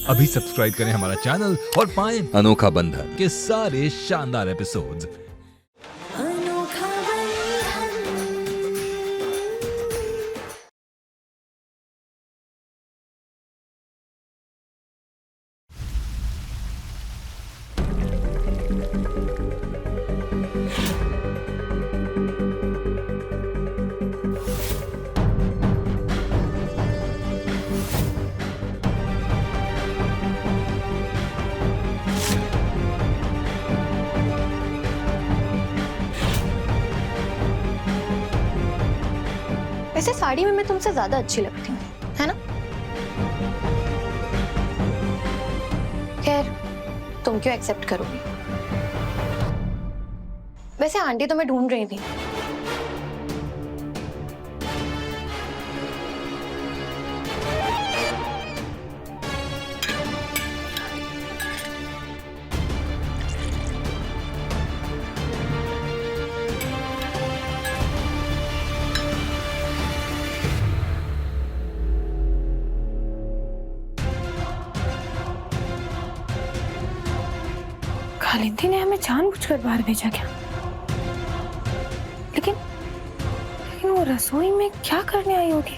अभी सब्सक्राइब करें हमारा चैनल और पाएं अनोखा बंधन के सारे शानदार एपिसोड्स। अनोखा बंधन। वैसे साड़ी में मैं तुमसे ज्यादा अच्छी लगती हूँ, है ना? खैर, तुम क्यों एक्सेप्ट करोगी? वैसे आंटी तो मैं ढूंढ रही थी। कालिंदी ने हमें जानबूझकर बाहर भेजा क्या? लेकिन वो रसोई में क्या करने आई होगी?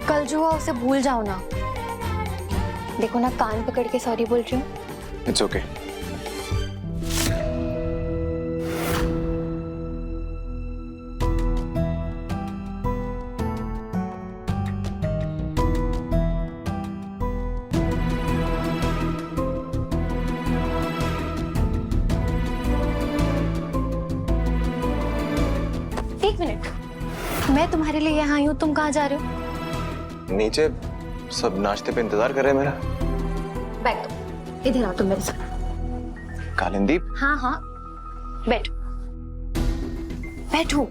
कल जो हुआ उसे भूल जाओ ना। देखो ना, कान पकड़ के सॉरी बोल रही हूँ। It's okay. एक मिनट, मैं तुम्हारे लिए यहाँ आई हूँ, तुम कहाँ जा रहे हो? नीचे सब नाश्ते पे इंतजार कर रहे हैं मेरा। बैठ दो, इधर आओ तुम मेरे साथ। कालिंदी, हाँ हाँ, बैठो बैठो।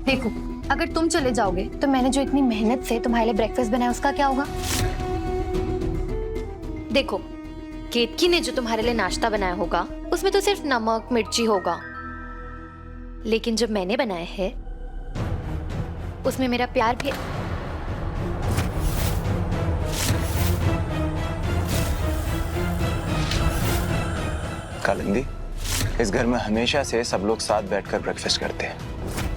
देखो, अगर तुम चले जाओगे तो मैंने जो इतनी मेहनत से तुम्हारे लिए ब्रेकफास्ट बनाया उसका क्या होगा? देखो, केतकी ने जो तुम्हारे लिए नाश्ता बनाया होगा उसमें तो सिर्फ नमक मिर्ची होगा, लेकिन जो मैंने बनाया है उसमें मेरा प्यार भी। कालिंदी, इस घर में हमेशा से सब लोग साथ बैठकर ब्रेकफास्ट करते हैं,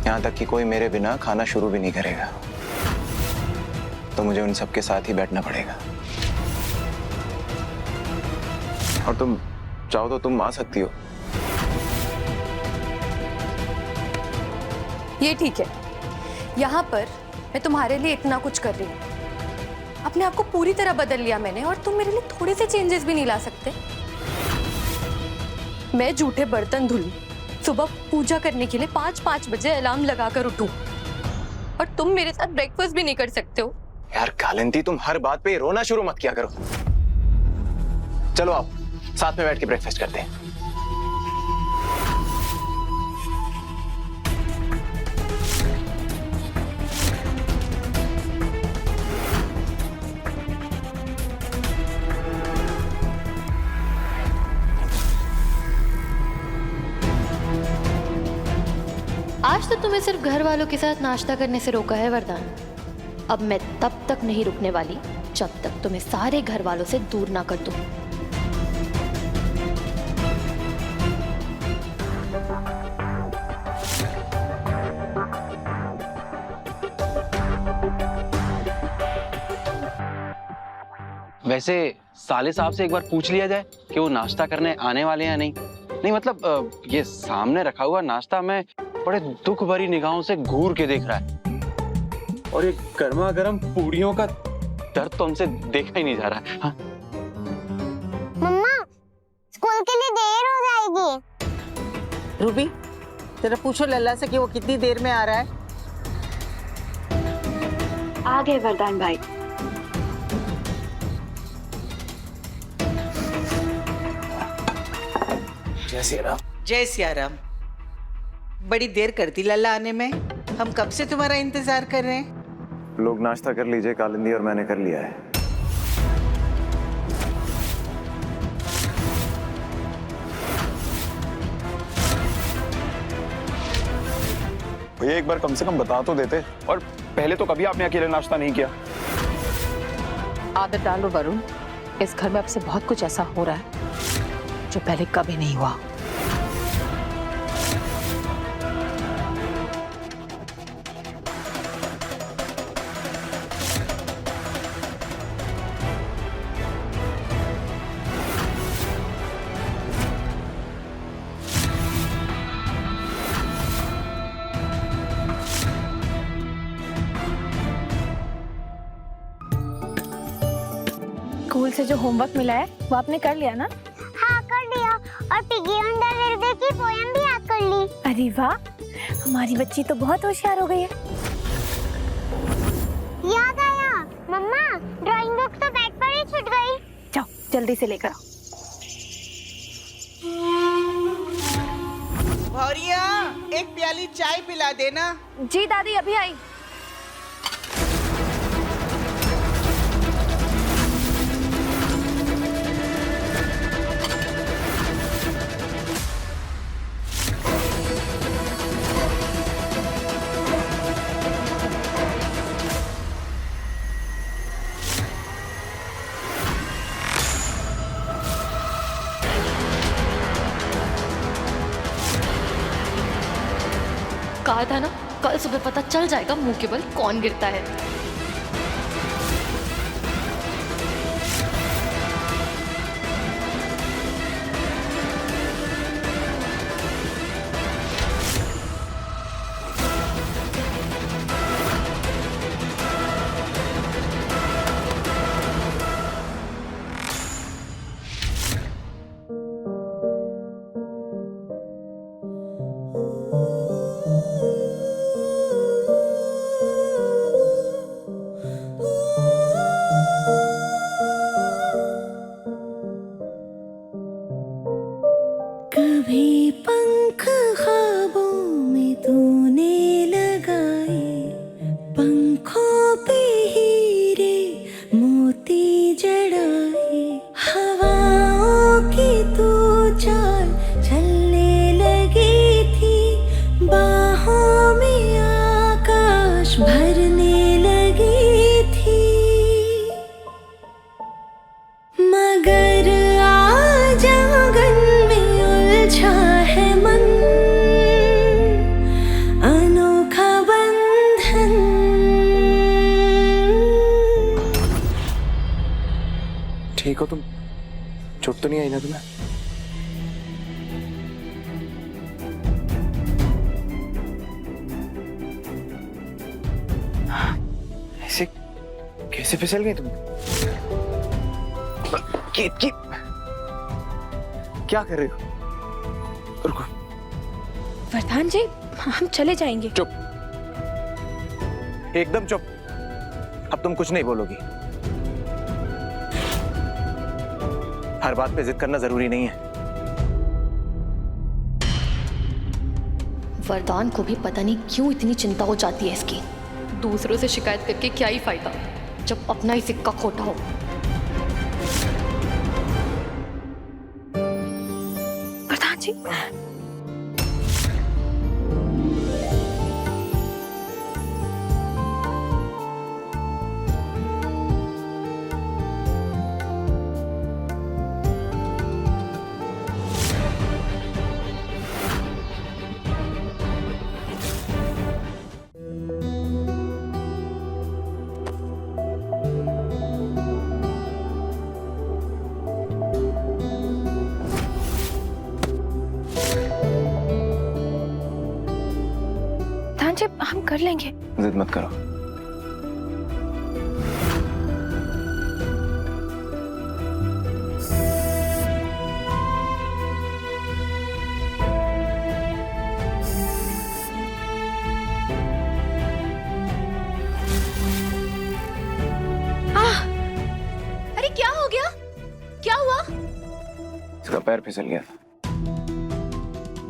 यहाँ तक कि कोई मेरे बिना खाना शुरू भी नहीं करेगा, तो मुझे उन सबके साथ ही बैठना पड़ेगा। और तुम चाहो तो तुम आ सकती हो। ये ठीक है, यहाँ पर मैं तुम्हारे लिए इतना कुछ कर रही हूँ। अपने आप को पूरी तरह बदल लिया मैंने, और तुम मेरे लिए थोड़े से चेंजेस भी नहीं ला सकते। मैं जूठे बर्तन धुलूं, सुबह पूजा करने के लिए 5-5 बजे अलार्म लगाकर उठूं, और तुम मेरे साथ ब्रेकफास्ट भी नहीं कर सकते हो। यार कालिंदी, तुम हर बात पे रोना शुरू मत किया करो। चलो आप साथ में बैठ के ब्रेकफास्ट करते हैं। आज तो तुम्हें सिर्फ घर वालों के साथ नाश्ता करने से रोका है वरदान। अब मैं तब तक नहीं रुकने वाली जब तक तुम्हें सारे घर वालों से दूर ना कर दूं। वैसे साले साहब से एक बार पूछ लिया जाए कि वो नाश्ता करने आने वाले हैं या नहीं। नहीं मतलब ये सामने रखा हुआ नाश्ता मैं बड़े दुख भरी निगाहों से घूर के देख रहा है, और ये गर्मा गर्म पूड़ियों का दर्द तो हमसे देखा ही नहीं जा रहा है। हाँ? मम्मा, स्कूल के लिए देर हो जाएगी। रूबी, जरा पूछो लल्ला से कि वो कितनी देर में आ रहा है। आ गए वरदान भाई। जय श्री राम। जय सिया राम। बड़ी देर कर दी लल्ला आने में, हम कब से तुम्हारा इंतजार कर रहे हैं। लोग नाश्ता कर लीजिए, कालिंदी और मैंने कर लिया है। भैया एक बार कम से कम बता तो देते। और पहले तो कभी आपने अकेले नाश्ता नहीं किया। आदत डालो वरुण, इस घर में अब से बहुत कुछ ऐसा हो रहा है जो पहले कभी नहीं हुआ। स्कूल से जो होमवर्क मिला है वो आपने कर लिया ना? हाँ कर दिया, और पिगी ऑन द विरदे की पोयम भी याद कर ली। अरे वाह, हमारी बच्ची तो बहुत होशियार हो गई है। याद आया मम्मा, ड्राइंग बुक तो बेड पर ही छूट गई। जाओ जल्दी से लेकर आओ। भौरिया, एक प्याली चाय पिला देना। जी दादी, अभी आई। कहा था ना, कल सुबह पता चल जाएगा मुंह के बल कौन गिरता है। कभी पंख ख्वाबों में तूने लगाए, पंखों पे हीरे मोती जड़ाए, हवाओं की तू चाल चलने लगी थी, बाहों में आकाश भरने लगी थी, मगर आज आंगन में उलझा है मन, अनोखा बंधन। ठीक हो तुम? चोट तो नहीं आई ना तुम्हें? ऐसे कैसे फिसल गई तुम? की क्या कर रही हो? रुको। वरदान जी, हम चले जाएंगे। चुप, एकदम चुप। अब तुम कुछ नहीं बोलोगी। हर बात पे जिद करना जरूरी नहीं है। वरदान को भी पता नहीं क्यों इतनी चिंता हो जाती है इसकी। दूसरों से शिकायत करके क्या ही फायदा जब अपना ही सिक्का खोटा हो। वरदान जी, हम कर लेंगे। जिद मत करो। अरे क्या हो गया? क्या हुआ? इसका पैर फिसल गया।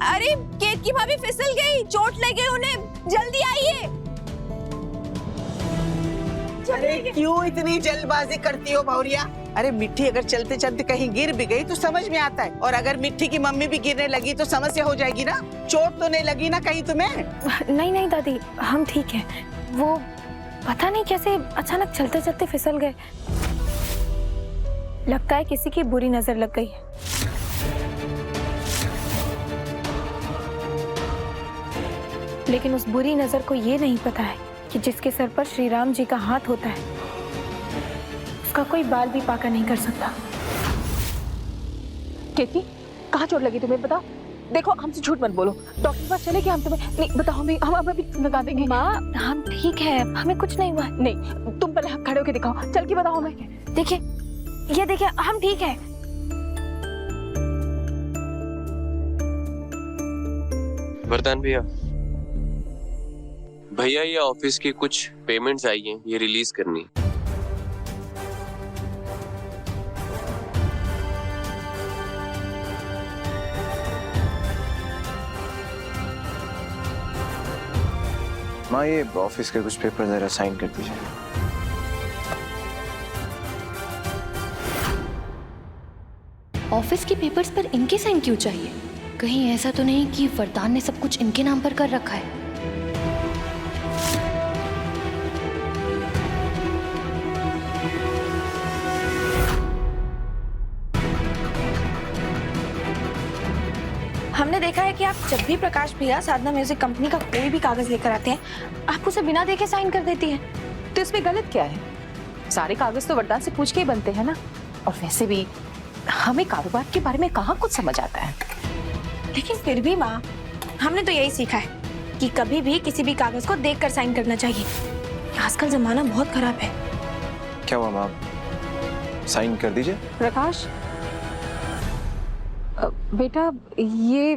अरे केत की भाभी फिसल गई, चोट लग गई उन्हें, जल्दी आइए। अरे क्यों इतनी जल्दबाजी करती हो भौरिया? अरे मिट्टी अगर चलते चलते कहीं गिर भी गई तो समझ में आता है, और अगर मिट्टी की मम्मी भी गिरने लगी तो समस्या हो जाएगी ना। चोट तो नहीं लगी ना कहीं तुम्हें? नहीं नहीं दादी, हम ठीक हैं। वो पता नहीं कैसे अचानक चलते चलते फिसल गए। लगता है किसी की बुरी नजर लग गई है। लेकिन उस बुरी नजर को ये नहीं पता है कि जिसके सर पर श्री राम जी का हाथ होता है उसका कोई बाल भी पाका नहीं कर सकता। केतकी, कहाँ चोट लगी तुम्हें बताओ? देखो हमसे झूठ मत बोलो, डॉक्टर के पास चले कि हम तुम्हें नहीं बताओ, हम अभी लगा देंगे। माँ हम ठीक है, हमें कुछ नहीं हुआ। नहीं तुम पहले खड़े होके दिखाओ, चल के बताओ हमें। देखिए ये देखिए, हम ठीक है। वरदान भैया, भैया ये ऑफिस की कुछ पेमेंट्स आई हैं, ये रिलीज करनी। माँ ये ऑफिस के कुछ पेपर जरा साइन कर दीजिए। ऑफिस के पेपर्स पर इनके साइन क्यों चाहिए? कहीं ऐसा तो नहीं कि वरदान ने सब कुछ इनके नाम पर कर रखा है? हमने देखा है कि आप जब भी प्रकाश भैया साधना म्यूजिक कंपनी का कोई भी कागज लेकर आते हैं, आप उसे बिना देखे साइन कर देती हैं। तो इसमें गलत क्या है? सारे कागज तो वरदान से पूछ के ही बनते हैं ना। और वैसे भी हमें कारोबार के बारे में कहाँ कुछ समझ आता है। लेकिन फिर भी माँ, हमने तो यही सीखा है कि कभी भी किसी भी कागज को देखकर साइन करना चाहिए। आजकल जमाना बहुत खराब है। क्या हुआ माँ, साइन कर दीजिए। प्रकाश बेटा, ये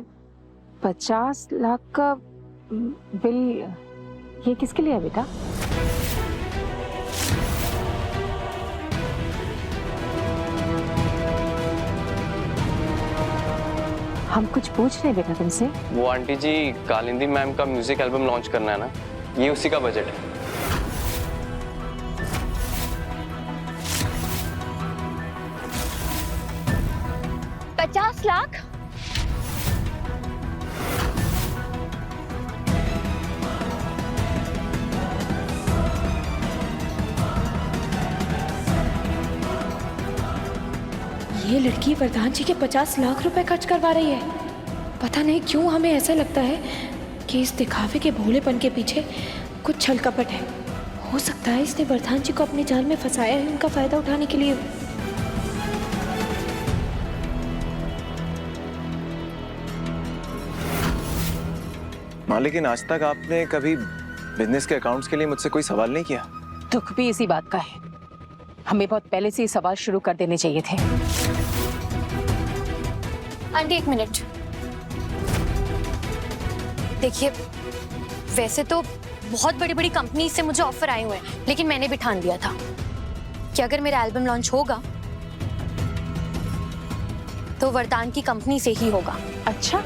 50 लाख का बिल ये किसके लिए है बेटा? हम कुछ पूछ रहे हैं बेटा तुमसे। वो आंटी जी, कालिंदी मैम का म्यूजिक एल्बम लॉन्च करना है ना, ये उसी का बजट है। लाख? ये लड़की वरदान जी के 50 लाख रुपए खर्च करवा रही है। पता नहीं क्यों हमें ऐसा लगता है कि इस दिखावे के भोलेपन के पीछे कुछ छल कपट है। हो सकता है इसने वरदान जी को अपने जाल में फंसाया है उनका फायदा उठाने के लिए। माँ लेकिन आज तक आपने कभी बिजनेस के अकाउंट्स के लिए मुझसे कोई सवाल नहीं किया। दुख भी इसी बात का है, हमें बहुत पहले से ये सवाल शुरू कर देने चाहिए थे। आंटी एक मिनट, देखिए वैसे तो बहुत बड़ी बड़ी कंपनी से मुझे ऑफर आए हुए हैं, लेकिन मैंने भी ठान दिया था कि अगर मेरा एल्बम लॉन्च होगा तो वरदान की कंपनी से ही होगा। अच्छा,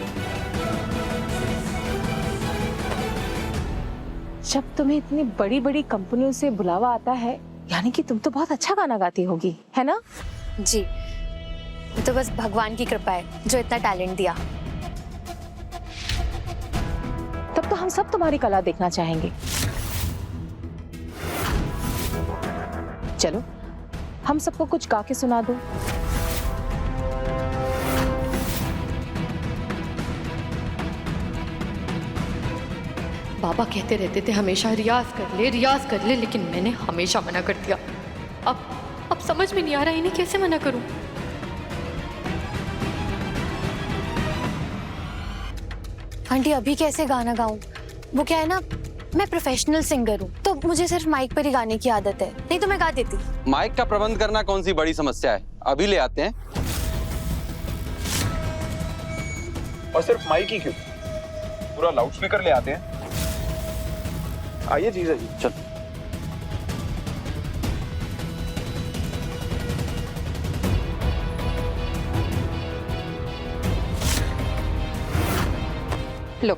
जब तुम्हें इतनी बड़ी बड़ी कंपनियों से बुलावा आता है, यानी कि तुम तो बहुत अच्छा गाना गाती होगी, है ना? जी, तो बस भगवान की कृपा है जो इतना टैलेंट दिया। तब तो हम सब तुम्हारी कला देखना चाहेंगे। चलो हम सबको कुछ गा के सुना दो। बाबा कहते रहते थे हमेशा रियाज कर ले, लेकिन मैंने हमेशा मना कर दिया। अब समझ में नहीं आ रहा इन्हें कैसे मना करूं। आंटी अभी कैसे गाना गाऊं? वो क्या है ना, मैं प्रोफेशनल सिंगर हूँ तो मुझे सिर्फ माइक पर ही गाने की आदत है, नहीं तो मैं गा देती। माइक का प्रबंध करना कौन सी बड़ी समस्या है, अभी ले आते हैं। और सिर्फ माइक ही क्यों, पूरा लाउड स्पीकर ले आते हैं। आइए जीजा जी, चल। लो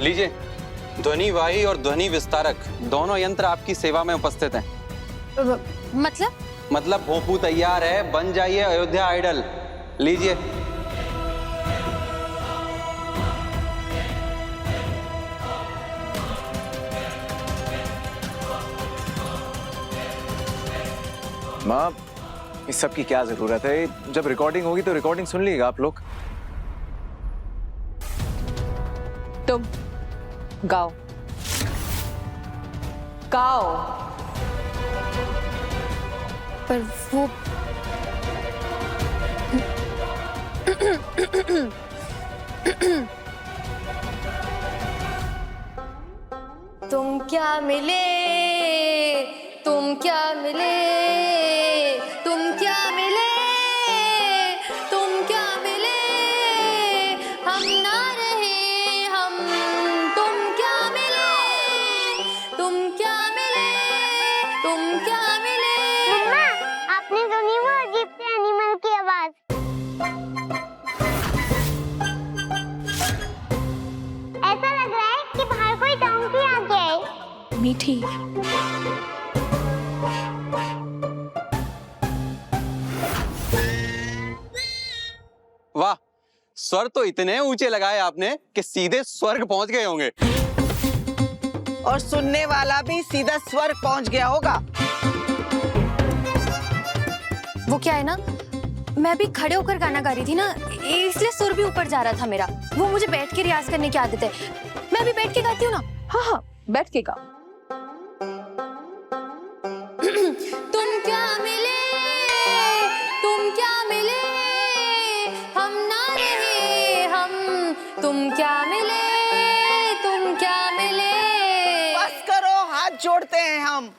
लीजिए, ध्वनि वाही और ध्वनि विस्तारक दोनों यंत्र आपकी सेवा में उपस्थित हैं। मतलब भोंपू तैयार है, बन जाइए अयोध्या आइडल। लीजिए। माँ, इस सब की क्या जरूरत है? जब रिकॉर्डिंग होगी तो रिकॉर्डिंग सुन लीजिएगा आप लोग। तुम गाओ गाओ। पर वो तुम क्या मिले, तुम क्या मिले, तुम क्या मिले, तुम क्या मिले, हम ना रहे हम, तुम क्या मिले, तुम क्या मिले, तुम क्या मिले। मम्मा, आपने सुनी वो अजीब से एनिमल की आवाज? ऐसा लग रहा है कि बाहर कोई डोंकी आ गया है। मीठी, वाह, स्वर तो इतने ऊंचे लगाए आपने कि सीधे स्वर्ग पहुंच गए होंगे। और सुनने वाला भी सीधा स्वर्ग पहुंच गया होगा। वो क्या है ना, मैं भी खड़े होकर गाना गा रही थी ना, इसलिए सुर भी ऊपर जा रहा था मेरा। वो मुझे बैठ के रियाज करने की आदत है, मैं भी बैठ के गाती हूँ ना। हाँ हाँ, बैठ के गाओ। तुम क्या मिले, तुम क्या मिले, हम ना रहे हम, तुम क्या मिले, तुम क्या मिले। बस करो, हाथ जोड़ते हैं हम।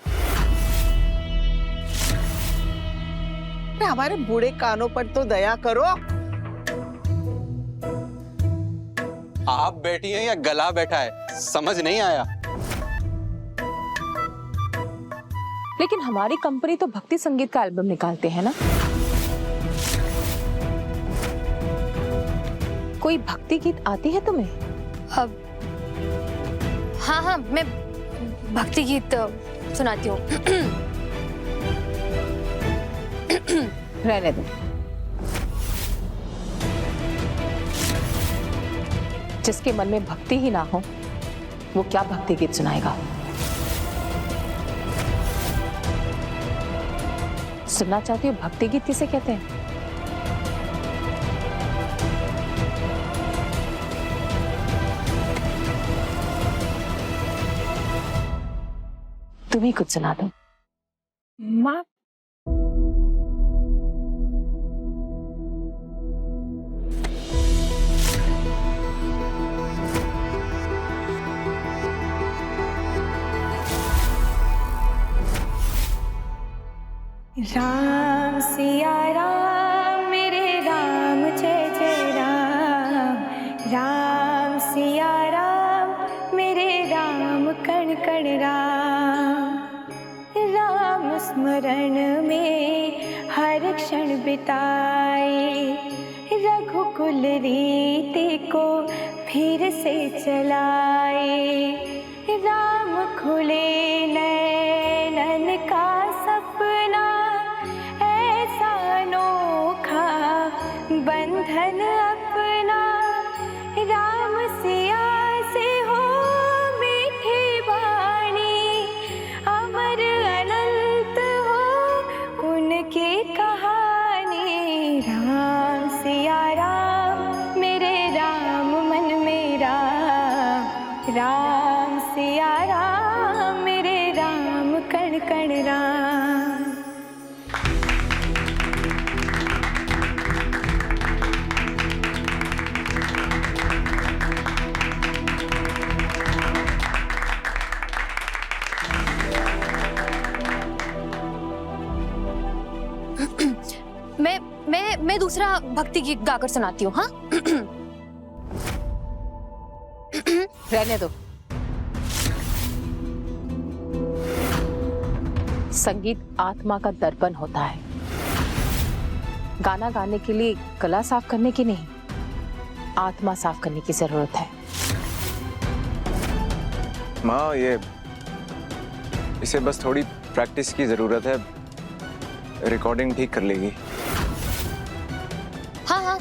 हमारे बूढ़े कानों पर तो दया करो। आप बैठी हैं या गला बैठा है, समझ नहीं आया। लेकिन हमारी कंपनी तो भक्ति संगीत का एल्बम निकालते हैं ना। कोई भक्ति गीत आती है तुम्हें? अब हाँ हाँ, मैं भक्ति गीत सुनाती हूँ। रहने दो। जिसके मन में भक्ति ही ना हो, वो क्या भक्ति गीत सुनाएगा? सुनना चाहती हो भक्ति गीत किसे कहते हैं? तुम ही कुछ सुना दो। माँ, राम सिया राम मेरे राम जय जय राम, राम सिया राम मेरे राम कण कण राम, राम स्मरण में हर क्षण बिताए, रघुकुल रीति को फिर से चलाए, राम खुले नैनन का सपना ऐसा अनोखा बंधन अपना, राम सिया से हो मीठी वाणी, अमर अनंत हो उनकी कहानी, राम सिया राम मेरे राम मन मेरा, राम सिया राम मेरे राम कण कण राम। मैं दूसरा भक्ति गीत गाकर सुनाती हूँ। हाँ रहने दो। संगीत आत्मा का दर्पण होता है। गाना गाने के लिए गला साफ करने की नहीं, आत्मा साफ करने की जरूरत है। माँ ये इसे बस थोड़ी प्रैक्टिस की जरूरत है, रिकॉर्डिंग ठीक कर लेगी। हाँ हाँ,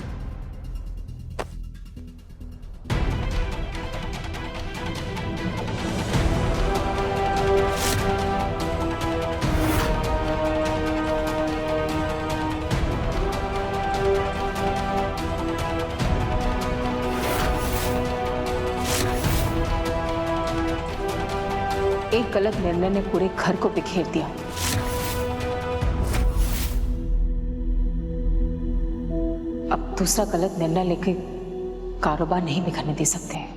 एक गलत निर्णय ने पूरे घर को बिखेर दिया। अब दूसरा गलत निर्णय लेके कारोबार नहीं बिखरने दे सकते हैं।